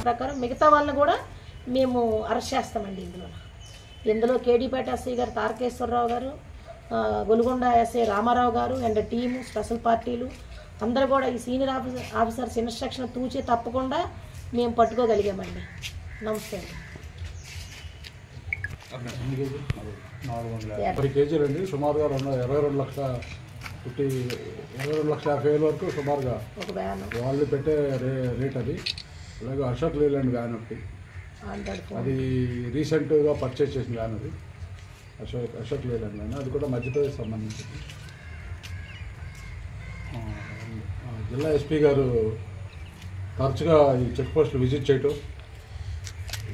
ప్రకారం మిగతా వాళ్ళని కూడా మేము అరెస్ట్ చేస్తామండి. ఇందులో కేడీపేట ఎస్ఐ గారు తారకేశ్వరరావు గారు, గొలుగొండ ఎస్ఐ రామారావు గారు అండ్ టీము స్పెషల్ పార్టీలు అందరూ కూడా ఈ సీనియర్ ఆఫీసర్స్ ఇన్స్ట్రక్షన్ తూచి తప్పకుండా మేము పట్టుకోగలిగామండి. నమస్తే అండి. 10 కేజీలు అండి, సుమారుగా 22,50,000 వరకు సుమారుగా ఒక వ్యాన్ వాళ్ళు పెట్టే రేట్ అది. అలాగే అశోక్ లేలాండ్ వ్యాన్ ఒకటి, అది రీసెంట్గా పర్చేస్ చేసిన వ్యాన్ అది. అశోక్ లేలాండ్ వ్యాన్ అది కూడా మధ్యప్రదేశ్ సంబంధించింది. జిల్లా ఎస్పీ గారు తరచుగా ఈ చెక్ పోస్టులు విజిట్ చేయటం,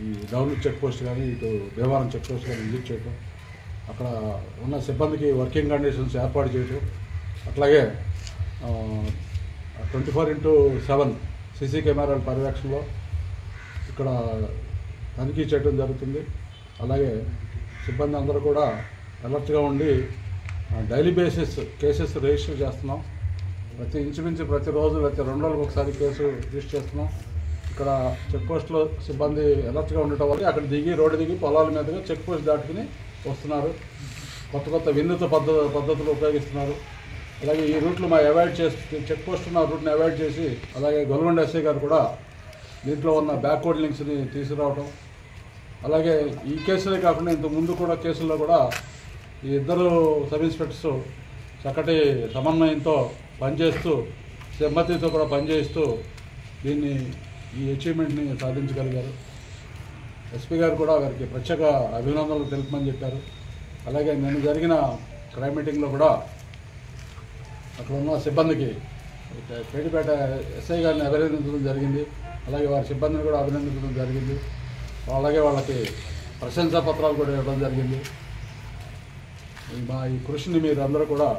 ఈ డౌన్ చెక్ పోస్ట్ కానీ ఇటు దేవారం చెక్ పోస్ట్ కానీ విజిట్ చేయటం, అక్కడ ఉన్న సిబ్బందికి వర్కింగ్ కండిషన్స్ ఏర్పాటు చేయటం, అట్లాగే 24/7 సీసీ కెమెరాల పర్యవేక్షణలో ఇక్కడ తనిఖీ చేయడం జరుగుతుంది. అలాగే సిబ్బంది అందరూ కూడా అలర్ట్గా ఉండి డైలీ బేసిస్ కేసెస్ రిజిస్టర్ చేస్తున్నాం. ఇంచుమించు ప్రతిరోజు లేకపోతే 2 రోజులకు ఒకసారి కేసు రిజిస్టర్ చేస్తున్నాం. ఇక్కడ చెక్ పోస్ట్లో సిబ్బంది అలర్ట్గా ఉండటం వల్ల అక్కడ దిగి రోడ్డు దిగి పొలాల మీదుగా చెక్ పోస్ట్ దాటుకుని వస్తున్నారు. కొత్త వినూత్న పద్ధతులు ఉపయోగిస్తున్నారు. అలాగే ఈ రూట్లు అవాయిడ్ చేసి చెక్ పోస్ట్ ఉన్న రూట్ని అవాయిడ్ చేసి, అలాగే గొలుగొండ ఎస్ఐ గారు కూడా దీంట్లో ఉన్న బ్యాక్వర్డ్ లింక్స్ని తీసుకురావడం, అలాగే ఈ కేసులే కాకుండా ఇంతకు ముందు కూడా కేసుల్లో కూడా ఈ ఇద్దరు సబ్ ఇన్స్పెక్టర్స్ చక్కటి సమన్వయంతో పనిచేస్తూ సిబ్బందితో కూడా పనిచేస్తూ ఈ అచీవ్మెంట్ని సాధించగలిగారు. ఎస్పీ గారు కూడా వారికి ప్రత్యేక అభినందనలు తెలుపమని చెప్పారు. అలాగే నిన్న జరిగిన క్రైమ్ మీటింగ్లో కూడా అక్కడ ఉన్న సిబ్బందికి కేడీపేట ఎస్ఐ గారిని అభినందించడం జరిగింది. అలాగే వారి సిబ్బందిని కూడా అభినందించడం జరిగింది. అలాగే వాళ్ళకి ప్రశంసా పత్రాలు కూడా ఇవ్వడం జరిగింది. మా ఈ కృషిని మీరు అందరూ కూడా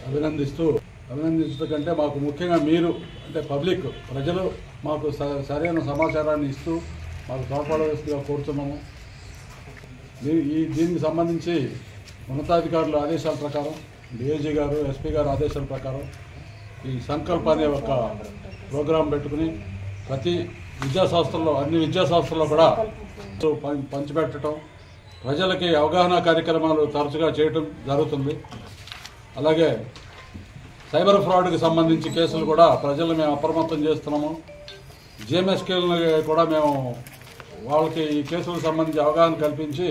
అభినందించడం కంటే మాకు ముఖ్యంగా మీరు అంటే పబ్లిక్ ప్రజలు మాకు సరైన సమాచారాన్ని ఇస్తూ మాకు తోడ్పడవలసిందిగా కోరుతున్నాము. దీనికి సంబంధించి ఉన్నతాధికారుల ఆదేశాల ప్రకారం డిఐజీ గారు ఎస్పీ గారు ఆదేశాల ప్రకారం ఈ సంకల్ప అనే ఒక ప్రోగ్రాం పెట్టుకుని ప్రతి అన్ని విద్యాసంస్థల్లో కూడా పంచిపెట్టడం, ప్రజలకి అవగాహన కార్యక్రమాలు తరచుగా చేయటం జరుగుతుంది. అలాగే సైబర్ ఫ్రాడ్కి సంబంధించి కేసులు కూడా ప్రజలు మేము అప్రమత్తం చేస్తున్నాము. జిఎంఎస్కేలను కూడా మేము వాళ్ళకి ఈ కేసులకు సంబంధించి అవగాహన కల్పించి